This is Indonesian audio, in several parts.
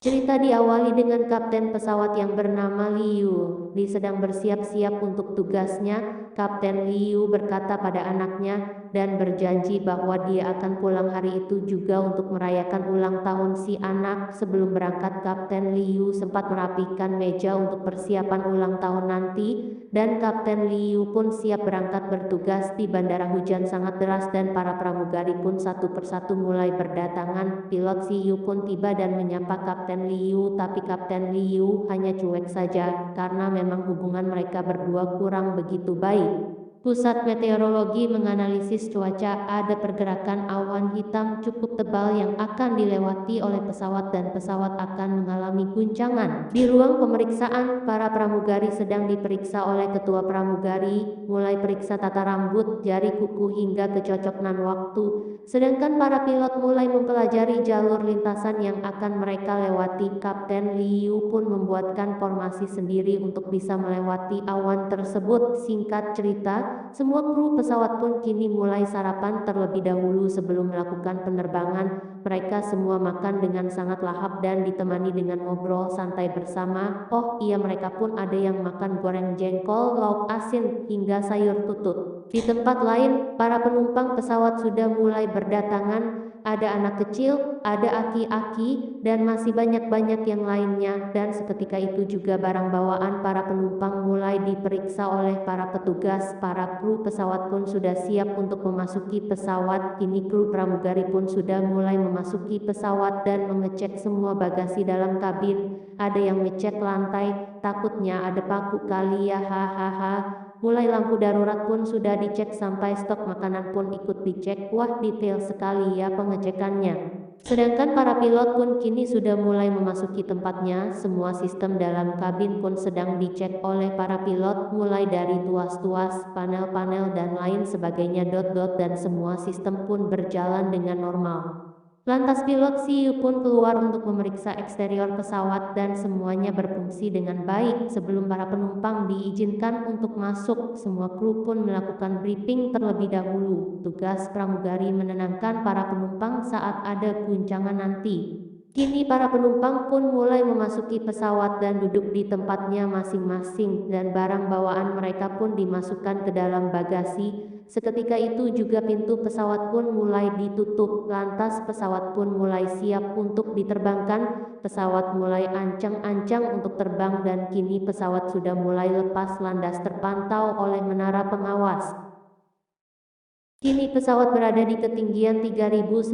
Cerita diawali dengan kapten pesawat yang bernama Liu. Li sedang bersiap-siap untuk tugasnya. Kapten Liu berkata pada anaknya dan berjanji bahwa dia akan pulang hari itu juga untuk merayakan ulang tahun si anak. Sebelum berangkat, Kapten Liu sempat merapikan meja untuk persiapan ulang tahun nanti, dan Kapten Liu pun siap berangkat bertugas di bandara. Hujan sangat deras dan para pramugari pun satu persatu mulai berdatangan. Pilot Liu pun tiba dan menyapa Kapten Liu, tapi Kapten Liu hanya cuek saja karena memang hubungan mereka berdua kurang begitu baik. Pusat meteorologi menganalisis cuaca. Ada pergerakan awan hitam cukup tebal yang akan dilewati oleh pesawat dan pesawat akan mengalami guncangan. Di ruang pemeriksaan, para pramugari sedang diperiksa oleh ketua pramugari, mulai periksa tata rambut, jari kuku hingga kecocokan waktu. Sedangkan para pilot mulai mempelajari jalur lintasan yang akan mereka lewati. Kapten Liu pun membuatkan formasi sendiri untuk bisa melewati awan tersebut. Singkat cerita, semua kru pesawat pun kini mulai sarapan terlebih dahulu sebelum melakukan penerbangan. Mereka semua makan dengan sangat lahap dan ditemani dengan ngobrol santai bersama. Oh iya, mereka pun ada yang makan goreng jengkol, lauk asin, hingga sayur tutut. Di tempat lain, para penumpang pesawat sudah mulai berdatangan. Ada anak kecil, ada aki-aki, dan masih banyak-banyak yang lainnya. Dan seketika itu juga barang bawaan para penumpang mulai diperiksa oleh para petugas. Para kru pesawat pun sudah siap untuk memasuki pesawat. Kini kru pramugari pun sudah mulai memasuki pesawat dan mengecek semua bagasi dalam kabin. Ada yang ngecek lantai, takutnya ada paku kali ya, hahaha. Mulai lampu darurat pun sudah dicek sampai stok makanan pun ikut dicek. Wah, detail sekali ya pengecekannya. Sedangkan para pilot pun kini sudah mulai memasuki tempatnya. Semua sistem dalam kabin pun sedang dicek oleh para pilot, mulai dari tuas-tuas, panel-panel dan lain sebagainya. Dan semua sistem pun berjalan dengan normal. Lantas pilot Siu pun keluar untuk memeriksa eksterior pesawat dan semuanya berfungsi dengan baik. Sebelum para penumpang diizinkan untuk masuk, semua kru pun melakukan briefing terlebih dahulu. Tugas pramugari menenangkan para penumpang saat ada guncangan nanti. Kini para penumpang pun mulai memasuki pesawat dan duduk di tempatnya masing-masing, dan barang bawaan mereka pun dimasukkan ke dalam bagasi. Seketika itu juga pintu pesawat pun mulai ditutup. Lantas pesawat pun mulai siap untuk diterbangkan. Pesawat mulai ancang-ancang untuk terbang dan kini pesawat sudah mulai lepas landas terpantau oleh menara pengawas. Kini pesawat berada di ketinggian 3.900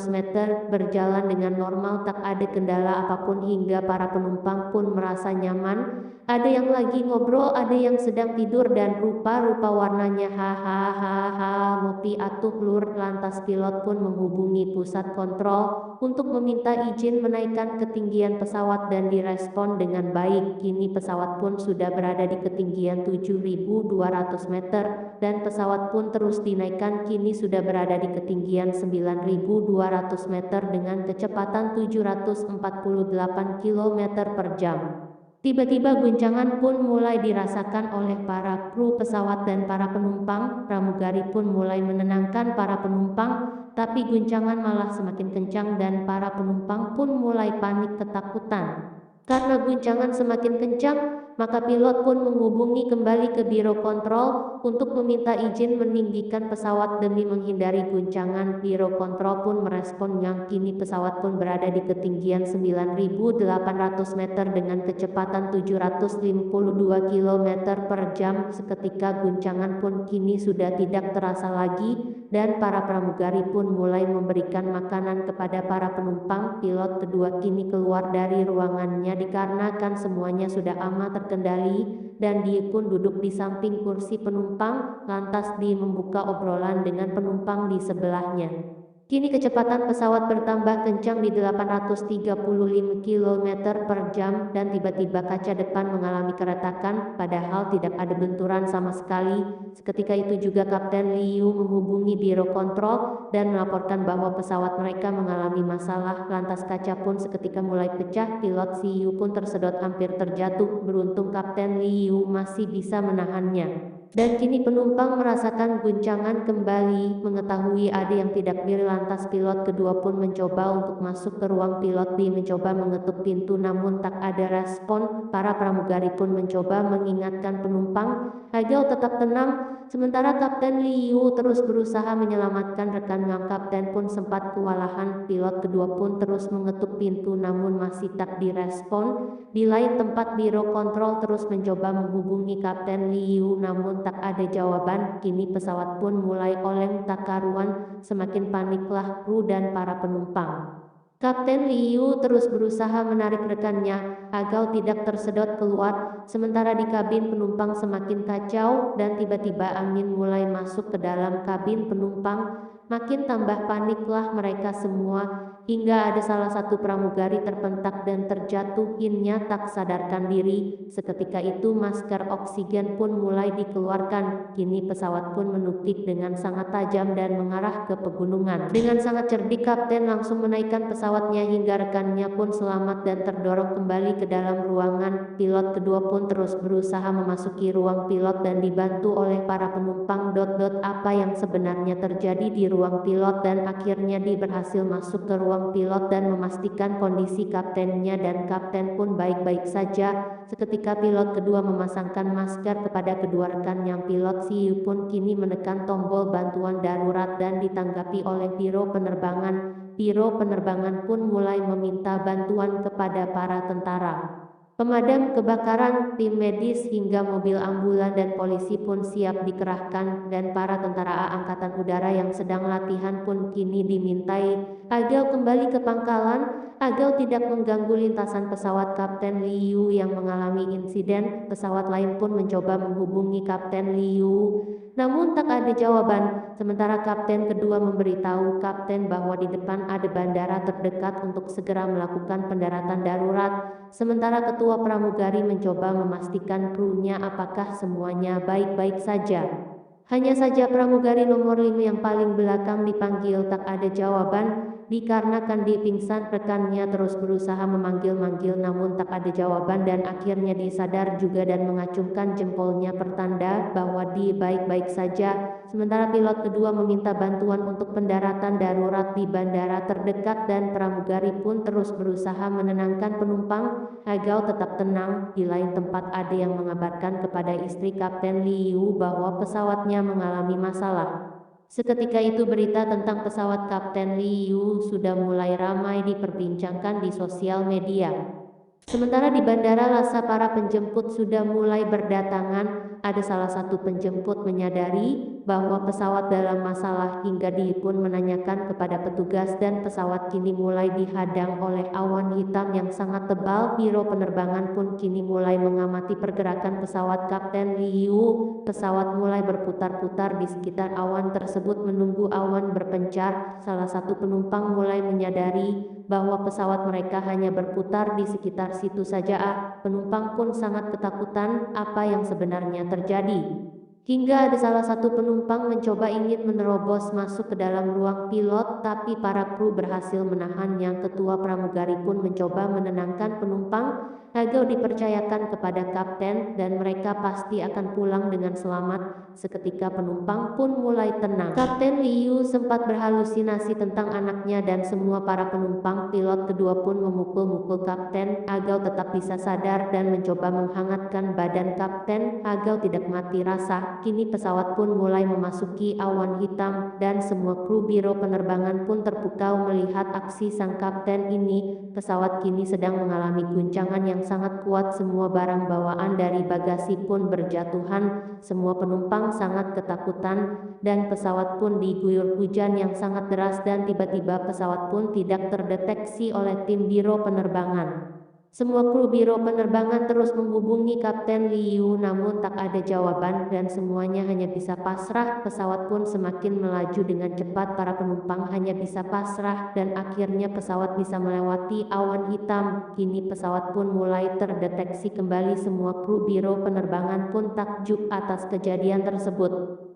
meter, berjalan dengan normal, tak ada kendala apapun hingga para penumpang pun merasa nyaman. Ada yang lagi ngobrol, ada yang sedang tidur dan rupa-rupa warnanya. Hahaha, ngopi atuh lur. Lantas pilot pun menghubungi pusat kontrol untuk meminta izin menaikkan ketinggian pesawat dan direspon dengan baik. Kini pesawat pun sudah berada di ketinggian 7.200 meter dan pesawat pun terus dinaikkan. Kini sudah berada di ketinggian 9.200 meter dengan kecepatan 748 km per jam. Tiba-tiba guncangan pun mulai dirasakan oleh para kru pesawat dan para penumpang. Pramugari pun mulai menenangkan para penumpang, tapi guncangan malah semakin kencang dan para penumpang pun mulai panik ketakutan. Karena guncangan semakin kencang, maka pilot pun menghubungi kembali ke biro kontrol untuk meminta izin meninggikan pesawat demi menghindari guncangan. Biro kontrol pun merespon yang kini pesawat pun berada di ketinggian 9.800 meter dengan kecepatan 752 km per jam. Seketika guncangan pun kini sudah tidak terasa lagi dan para pramugari pun mulai memberikan makanan kepada para penumpang. Pilot kedua kini keluar dari ruangannya dikarenakan semuanya sudah aman terkendali dan dia pun duduk di samping kursi penumpang. Lantas dia membuka obrolan dengan penumpang di sebelahnya. Kini kecepatan pesawat bertambah kencang di 835 km per jam dan tiba-tiba kaca depan mengalami keretakan, padahal tidak ada benturan sama sekali. Seketika itu juga Kapten Liu menghubungi biro kontrol dan melaporkan bahwa pesawat mereka mengalami masalah. Lantas kaca pun seketika mulai pecah. Pilot Liu pun tersedot hampir terjatuh. Beruntung Kapten Liu masih bisa menahannya. Dan kini penumpang merasakan guncangan kembali. Mengetahui ada yang tidak bir, lantas pilot kedua pun mencoba untuk masuk ke ruang pilot. Di mencoba mengetuk pintu namun tak ada respon. Para pramugari pun mencoba mengingatkan penumpang agar tetap tenang. Sementara Kapten Liu terus berusaha menyelamatkan rekannya. Kapten pun sempat kewalahan. Pilot kedua pun terus mengetuk pintu namun masih tak direspon. Di lain tempat, biro kontrol terus mencoba menghubungi Kapten Liu namun tak ada jawaban. Kini pesawat pun mulai oleng tak karuan. Semakin paniklah kru dan para penumpang. Kapten Liu terus berusaha menarik rekannya agar tidak tersedot keluar. Sementara di kabin penumpang semakin kacau dan tiba-tiba angin mulai masuk ke dalam kabin penumpang. Makin tambah paniklah mereka semua, hingga ada salah satu pramugari terpentak dan terjatuh. Innya tak sadarkan diri. Seketika itu masker oksigen pun mulai dikeluarkan. Kini pesawat pun menukik dengan sangat tajam dan mengarah ke pegunungan. Dengan sangat cerdik, kapten langsung menaikkan pesawatnya hingga rekannya pun selamat dan terdorong kembali ke dalam ruangan. Pilot kedua pun terus berusaha memasuki ruang pilot dan dibantu oleh para penumpang. Apa yang sebenarnya terjadi di ruang pilot, dan akhirnya dia berhasil masuk ke ruang pilot dan memastikan kondisi kaptennya, dan kapten pun baik-baik saja. Seketika pilot kedua memasangkan masker kepada kedua rekannya. Pilot Siu pun kini menekan tombol bantuan darurat dan ditanggapi oleh biro penerbangan. Biro penerbangan pun mulai meminta bantuan kepada para tentara, pemadam kebakaran, tim medis hingga mobil ambulan dan polisi pun siap dikerahkan, dan para tentara angkatan udara yang sedang latihan pun kini dimintai agar kembali ke pangkalan agar tidak mengganggu lintasan pesawat Kapten Liu yang mengalami insiden. Pesawat lain pun mencoba menghubungi Kapten Liu namun tak ada jawaban. Sementara kapten kedua memberitahu kapten bahwa di depan ada bandara terdekat untuk segera melakukan pendaratan darurat. Sementara ketua pramugari mencoba memastikan krunya apakah semuanya baik-baik saja. Hanya saja pramugari nomor 5 yang paling belakang dipanggil tak ada jawaban. Dikarenakan dia pingsan, rekannya terus berusaha memanggil-manggil namun tak ada jawaban, dan akhirnya dia sadar juga dan mengacungkan jempolnya pertanda bahwa dia baik-baik saja. Sementara pilot kedua meminta bantuan untuk pendaratan darurat di bandara terdekat, dan pramugari pun terus berusaha menenangkan penumpang agar tetap tenang. Di lain tempat ada yang mengabarkan kepada istri Kapten Liu bahwa pesawatnya mengalami masalah. Seketika itu berita tentang pesawat Kapten Liu sudah mulai ramai diperbincangkan di sosial media. Sementara di bandara Lhasa para penjemput sudah mulai berdatangan. Ada salah satu penjemput menyadari bahwa pesawat dalam masalah hingga dia pun menanyakan kepada petugas, dan pesawat kini mulai dihadang oleh awan hitam yang sangat tebal. Biro penerbangan pun kini mulai mengamati pergerakan pesawat Kapten Liu. Pesawat mulai berputar-putar di sekitar awan tersebut menunggu awan berpencar. Salah satu penumpang mulai menyadari bahwa pesawat mereka hanya berputar di sekitar situ saja. Penumpang pun sangat ketakutan apa yang sebenarnya terjadi. Hingga ada salah satu penumpang mencoba ingin menerobos masuk ke dalam ruang pilot, tapi para kru berhasil menahannya. Ketua pramugari pun mencoba menenangkan penumpang agar dipercayakan kepada kapten dan mereka pasti akan pulang dengan selamat. Seketika penumpang pun mulai tenang. Kapten Liu sempat berhalusinasi tentang anaknya dan semua para penumpang. Pilot kedua pun memukul-mukul kapten agar tetap bisa sadar dan mencoba menghangatkan badan kapten agar tidak mati rasa. Kini pesawat pun mulai memasuki awan hitam dan semua kru biro penerbangan pun terpukau melihat aksi sang kapten ini. Pesawat kini sedang mengalami guncangan yang sangat kuat. Semua barang bawaan dari bagasi pun berjatuhan. Semua penumpang sangat ketakutan dan pesawat pun diguyur hujan yang sangat deras, dan tiba-tiba pesawat pun tidak terdeteksi oleh tim biro penerbangan. Semua kru biro penerbangan terus menghubungi Kapten Liu namun tak ada jawaban, dan semuanya hanya bisa pasrah. Pesawat pun semakin melaju dengan cepat, para penumpang hanya bisa pasrah dan akhirnya pesawat bisa melewati awan hitam. Kini pesawat pun mulai terdeteksi kembali. Semua kru biro penerbangan pun takjub atas kejadian tersebut.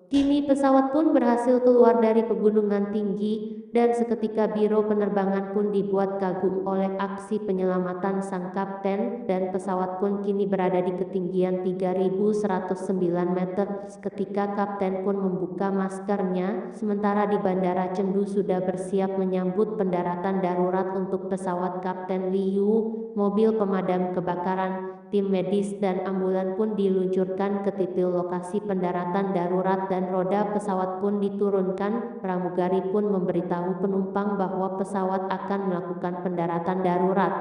Kini pesawat pun berhasil keluar dari pegunungan tinggi dan seketika biro penerbangan pun dibuat kagum oleh aksi penyelamatan sang kapten, dan pesawat pun kini berada di ketinggian 3.109 meter. Seketika kapten pun membuka maskernya, sementara di Bandara Chengdu sudah bersiap menyambut pendaratan darurat untuk pesawat Kapten Liu. Mobil pemadam kebakaran, tim medis dan ambulan pun diluncurkan ke titik lokasi pendaratan darurat dan roda pesawat pun diturunkan. Pramugari pun memberitahu penumpang bahwa pesawat akan melakukan pendaratan darurat.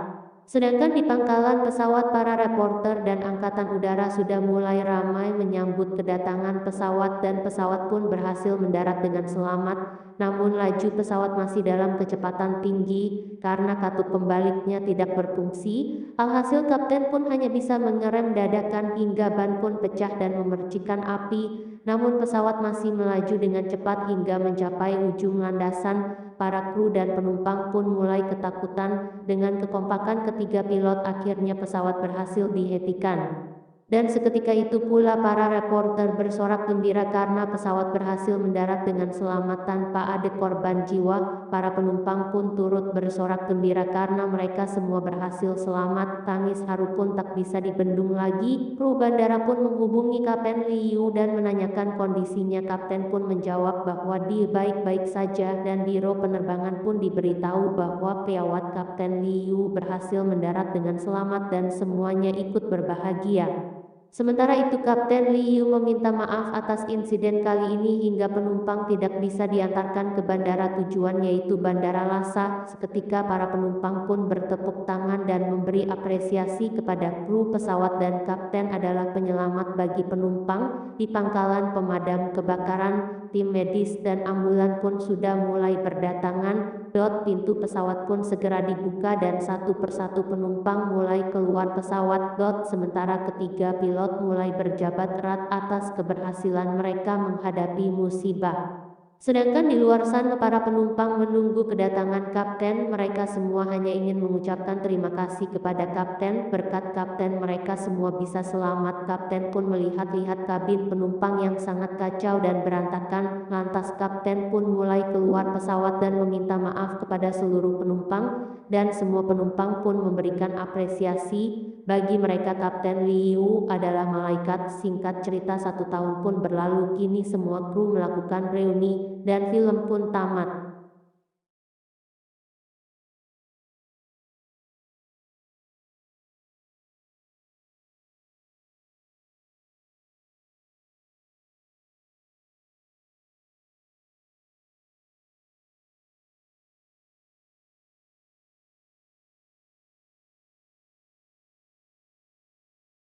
Sedangkan di pangkalan pesawat, para reporter dan angkatan udara sudah mulai ramai menyambut kedatangan pesawat, dan pesawat pun berhasil mendarat dengan selamat. Namun laju pesawat masih dalam kecepatan tinggi karena katup pembaliknya tidak berfungsi. Alhasil kapten pun hanya bisa mengerem dadakan hingga ban pun pecah dan memercikan api. Namun pesawat masih melaju dengan cepat hingga mencapai ujung landasan. Para kru dan penumpang pun mulai ketakutan. Dengan kekompakan ketiga pilot, akhirnya pesawat berhasil dihentikan. Dan seketika itu pula para reporter bersorak gembira karena pesawat berhasil mendarat dengan selamat tanpa ada korban jiwa. Para penumpang pun turut bersorak gembira karena mereka semua berhasil selamat. Tangis haru pun tak bisa dibendung lagi. Kru bandara pun menghubungi Kapten Liu dan menanyakan kondisinya. Kapten pun menjawab bahwa dia baik-baik saja, dan biro penerbangan pun diberitahu bahwa pesawat Kapten Liu berhasil mendarat dengan selamat dan semuanya ikut berbahagia. Sementara itu Kapten Liu meminta maaf atas insiden kali ini hingga penumpang tidak bisa diantarkan ke bandara tujuan, yaitu Bandara Lhasa. Seketika para penumpang pun bertepuk tangan dan memberi apresiasi kepada kru pesawat, dan kapten adalah penyelamat bagi penumpang. Di pangkalan pemadam kebakaran, tim medis dan ambulan pun sudah mulai berdatangan. Pintu pesawat pun segera dibuka dan satu persatu penumpang mulai keluar pesawat. Sementara ketiga pilot mulai berjabat erat atas keberhasilan mereka menghadapi musibah. Sedangkan di luar sana para penumpang menunggu kedatangan kapten. Mereka semua hanya ingin mengucapkan terima kasih kepada kapten. Berkat kapten mereka semua bisa selamat. Kapten pun melihat-lihat kabin penumpang yang sangat kacau dan berantakan. Lantas kapten pun mulai keluar pesawat dan meminta maaf kepada seluruh penumpang, dan semua penumpang pun memberikan apresiasi. Bagi mereka Kapten Liu adalah malaikat. Singkat cerita, 1 tahun pun berlalu, kini semua kru melakukan reuni dan film pun tamat.